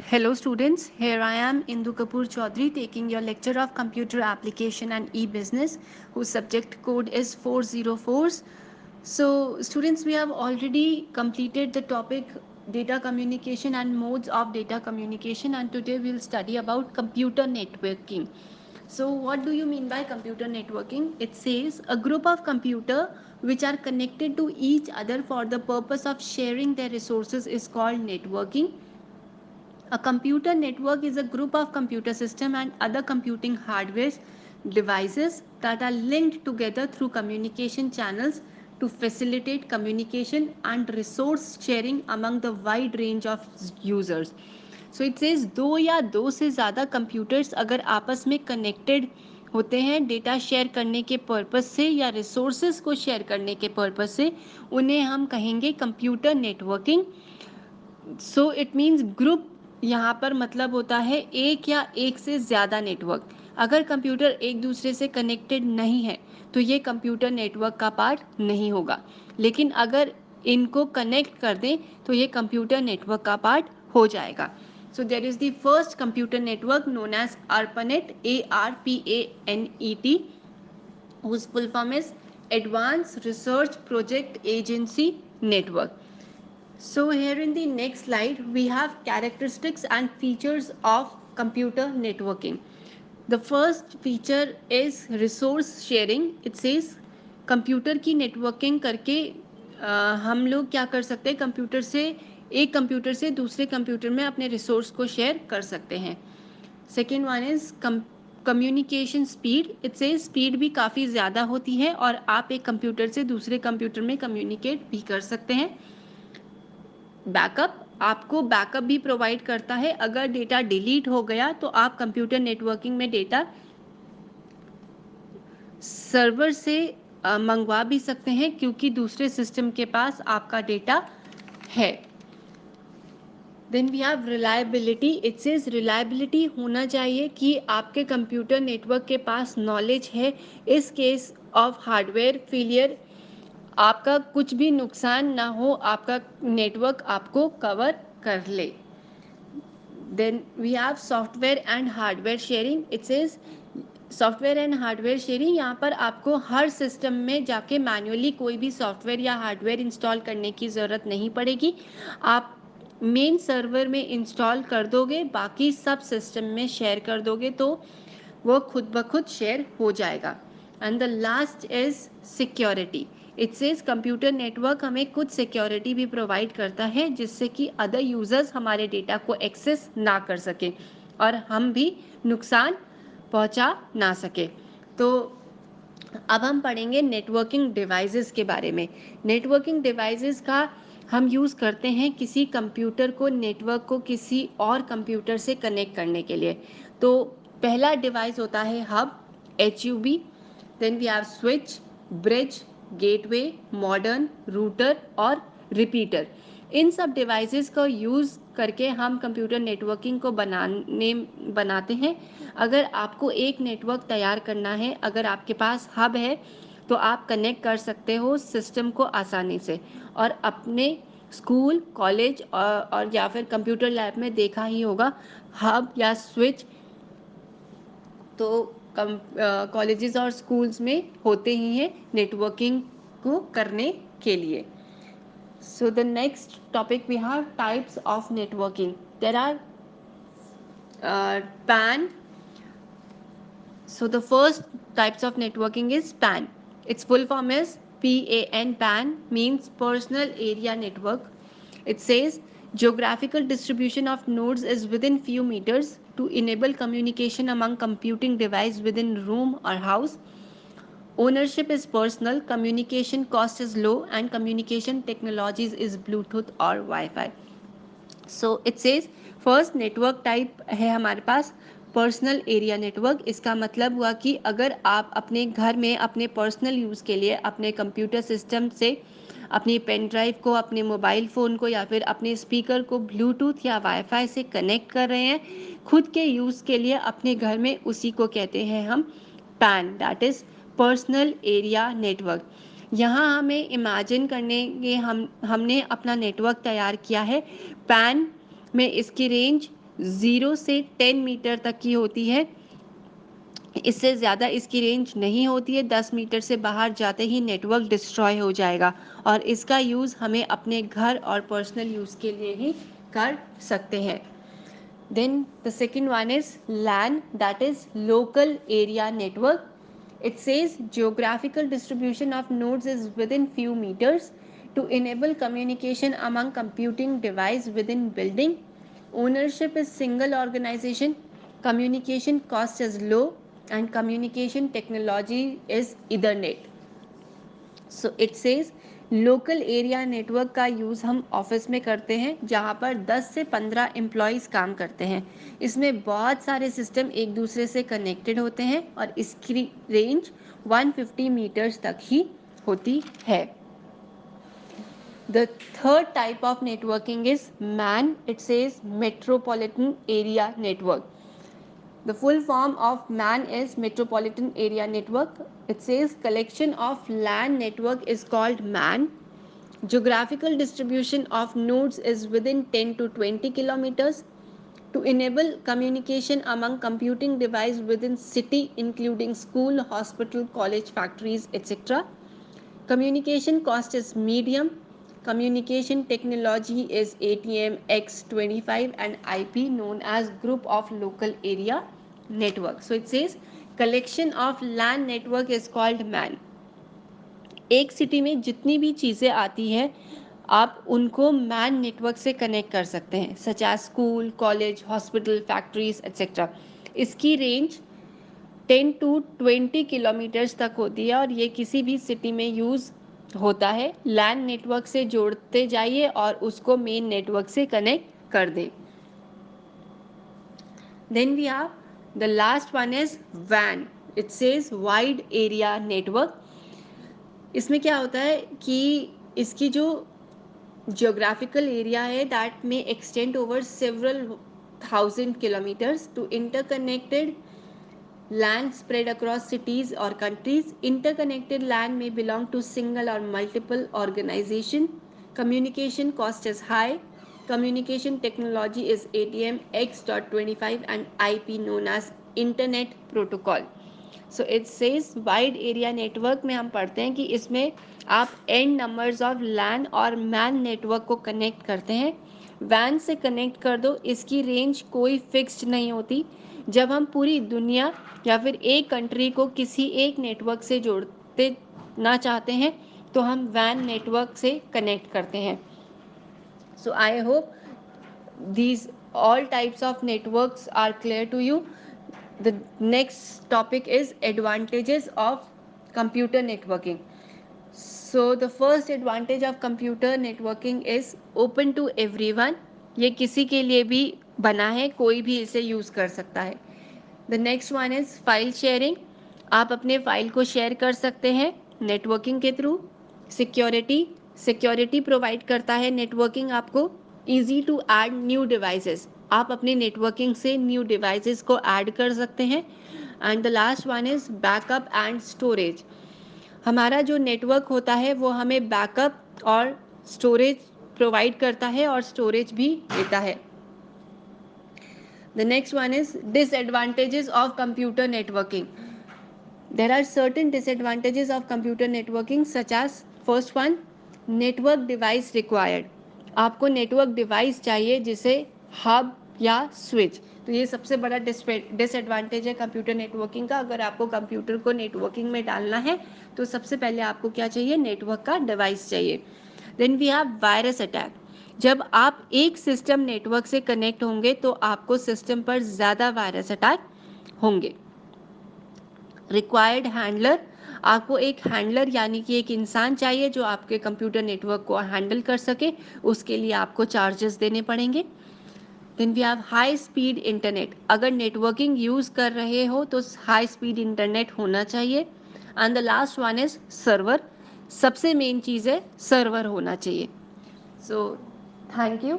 Hello students, here I am Indu Kapoor Chaudhary taking your lecture of Computer Application and E-Business whose subject code is 404. So students, we have already completed the topic data communication and modes of data communication, and today we will study about computer networking. So what do you mean by computer networking? It says a group of computer which are connected to each other for the purpose of sharing their resources is called networking. A computer network is a group of computer systems and other computing hardware devices that are linked together through communication channels to facilitate communication and resource sharing among the wide range of users. So it says दो या दो से ज़्यादा computers अगर आपस में connected होते हैं डेटा शेयर करने के पर्पस से या रिसोर्सेज को शेयर करने के पर्पस से, उन्हें हम कहेंगे computer networking. So it means group यहाँ पर मतलब होता है एक या एक से ज़्यादा नेटवर्क. अगर कंप्यूटर एक दूसरे से कनेक्टेड नहीं है तो ये कंप्यूटर नेटवर्क का पार्ट नहीं होगा, लेकिन अगर इनको कनेक्ट कर दें तो ये कंप्यूटर नेटवर्क का पार्ट हो जाएगा. So there is the first computer network known as ARPANET, ARPANET, whose full form is Advanced Research Project Agency Network. So here in the next slide we have characteristics and features of computer networking. The first feature is resource sharing. It says computer की networking करके हम लोग क्या कर सकते हैं, computer से एक कंप्यूटर से दूसरे कंप्यूटर में अपने रिसोर्स को शेयर कर सकते हैं. Second one is communication speed. It से स्पीड भी काफ़ी ज़्यादा होती है और आप एक कंप्यूटर से दूसरे कंप्यूटर में कम्युनिकेट भी कर सकते हैं. बैकअप आपको बैकअप भी प्रोवाइड करता है. अगर डेटा डिलीट हो गया तो आप कंप्यूटर नेटवर्किंग में डेटा सर्वर से मंगवा भी सकते हैं क्योंकि दूसरे सिस्टम के पास आपका डेटा है. Then we have reliability. It says reliability होना चाहिए कि आपके कंप्यूटर नेटवर्क के पास नॉलेज है. इस केस ऑफ हार्डवेयर फेलियर आपका कुछ भी नुकसान ना हो, आपका नेटवर्क आपको कवर कर ले. Then we have software and hardware sharing. It says software and hardware sharing, यहाँ पर आपको हर सिस्टम में जाके मैन्युअली कोई भी सॉफ्टवेयर या हार्डवेयर इंस्टॉल करने की ज़रूरत नहीं पड़ेगी. आप मेन सर्वर में इंस्टॉल कर दोगे, बाकी सब सिस्टम में शेयर कर दोगे तो वो खुद ब खुद शेयर हो जाएगा. And the last is security. It says computer network हमें कुछ सिक्योरिटी भी प्रोवाइड करता है जिससे कि अदर यूजर्स हमारे डेटा को एक्सेस ना कर सके और हम भी नुकसान पहुंचा ना सके. तो अब हम पढ़ेंगे नेटवर्किंग डिवाइसेस के बारे में. नेटवर्किंग डिवाइसेस का हम यूज़ करते हैं किसी कंप्यूटर को नेटवर्क को किसी और कंप्यूटर से कनेक्ट करने के लिए. तो पहला डिवाइस होता है hub, HUB. Then we have switch, bridge, gateway, modern, router और रिपीटर. इन सब डिवाइसेस को यूज़ करके हम कंप्यूटर नेटवर्किंग को बनाते हैं. अगर आपको एक नेटवर्क तैयार करना है, अगर आपके पास हब है तो आप कनेक्ट कर सकते हो सिस्टम को आसानी से. और अपने स्कूल, कॉलेज और या फिर कंप्यूटर लैब में देखा ही होगा हब या स्विच तो कॉलेजेस और स्कूल्स में होते ही हैं नेटवर्किंग को करने के लिए. So the next topic we have types of networking. There are PAN. So the first types of networking is PAN. Its full form is PAN. PAN means personal area network. It says geographical distribution of nodes is within few meters to enable communication among computing device within room or house. Ownership is personal, communication cost is low, and communication technologies is Bluetooth or Wi-Fi. So it says first network type है हमारे पास personal area network. इसका मतलब हुआ कि अगर आप अपने घर में अपने पर्सनल यूज़ के लिए अपने कंप्यूटर सिस्टम से अपनी पेन ड्राइव को, अपने मोबाइल फ़ोन को या फिर अपने स्पीकर को ब्लूटूथ या वाईफाई से कनेक्ट कर रहे हैं खुद के यूज़ के लिए अपने घर में, उसी को कहते हैं हम pan, that is personal area network. यहाँ हमें इमेजिन करने के हमने अपना नेटवर्क तैयार किया है. पैन में इसकी रेंज 0 से 10 मीटर तक की होती है, इससे ज़्यादा इसकी रेंज नहीं होती है। 10 मीटर से बाहर जाते ही नेटवर्क डिस्ट्रॉय हो जाएगा और इसका यूज़ हमें अपने घर और पर्सनल यूज़ के लिए ही कर सकते हैं। Then the second one is LAN, that is local area network. It says geographical distribution of nodes is within few meters to enable communication among computing device within building. Ownership is single organization. Communication cost is low and communication technology is Ethernet. So it says local area network का use हम office में करते हैं जहाँ पर 10 से 15 employees काम करते हैं। इसमें बहुत सारे सिस्टम एक दूसरे से कनेक्टेड होते हैं और इसकी रेंज 150 मीटर्स तक ही होती है। The third type of networking is MAN. It says Metropolitan Area Network. The full form of MAN is Metropolitan Area Network. It says collection of LAN network is called MAN. Geographical distribution of nodes is within 10 to 20 kilometers. To enable communication among computing devices within city including school, hospital, college, factories, etc. Communication cost is medium. Communication technology is ATM X25 and IP known as Group of Local Area Network. So it says collection of LAN network is called MAN. एक city में जितनी भी चीज़ें आती हैं आप उनको man network से कनेक्ट कर सकते हैं, such as school, college, hospital, factories etcetera. इसकी रेंज 10 टू 20 किलोमीटर्स तक होती है और ये किसी भी सिटी में यूज़ होता है। लैन नेटवर्क से जोड़ते जाइए और उसको मेन नेटवर्क से कनेक्ट कर दें। Then we have the last one is वैन। It says wide area network. इसमें क्या होता है कि इसकी जो geographical area है that may extend over several thousand kilometers to interconnected land spread across cities or countries. Interconnected land may belong to single or multiple organization. Communication cost is high. Communication technology is ATM X.25 and IP known as Internet Protocol. So it says wide area network में हम पढ़ते हैं कि इसमें आप N numbers of लैन और man network को connect करते हैं। वैन से कनेक्ट कर दो, इसकी रेंज कोई फिक्स्ड नहीं होती। जब हम पूरी दुनिया या फिर एक कंट्री को किसी एक नेटवर्क से जोड़ते ना चाहते हैं तो हम वैन नेटवर्क से कनेक्ट करते हैं। So I hope these all types of networks are clear to you. The next topic is advantages of computer networking. So the first advantage of computer networking is open to everyone. ये किसी के लिए भी बना है, कोई भी इसे यूज़ कर सकता है। The next one is file sharing. आप अपने फाइल को शेयर कर सकते हैं नेटवर्किंग के थ्रू। सिक्योरिटी प्रोवाइड करता है नेटवर्किंग आपको। Easy to add new devices, आप अपने नेटवर्किंग से न्यू डिवाइसेस को ऐड कर सकते हैं। And the last one is backup and storage. हमारा जो नेटवर्क होता है वो हमें बैकअप और स्टोरेज प्रोवाइड करता है और स्टोरेज भी देता है। The next one is disadvantages of computer networking. There are certain disadvantages of computer networking such as first one, network device required. आपको नेटवर्क डिवाइस चाहिए जिसे हब या स्विच, तो ये सबसे बड़ा डिसएडवांटेज है कंप्यूटर नेटवर्किंग का। अगर आपको कंप्यूटर को नेटवर्किंग में डालना है तो सबसे पहले आपको क्या चाहिए, नेटवर्क का डिवाइस चाहिए। Then we have virus attack. जब आप एक सिस्टम नेटवर्क से कनेक्ट होंगे तो आपको सिस्टम पर ज़्यादा वायरस अटैक होंगे। रिक्वायर्ड हैंडलर, आपको एक हैंडलर यानी कि एक इंसान चाहिए जो आपके कंप्यूटर नेटवर्क को हैंडल कर सके, उसके लिए आपको चार्जेस देने पड़ेंगे। Then we have high speed internet. अगर नेटवर्किंग यूज़ कर रहे हो तो हाई स्पीड इंटरनेट होना चाहिए। And the last one is server. सबसे मेन चीज़ है सर्वर होना चाहिए। So thank you.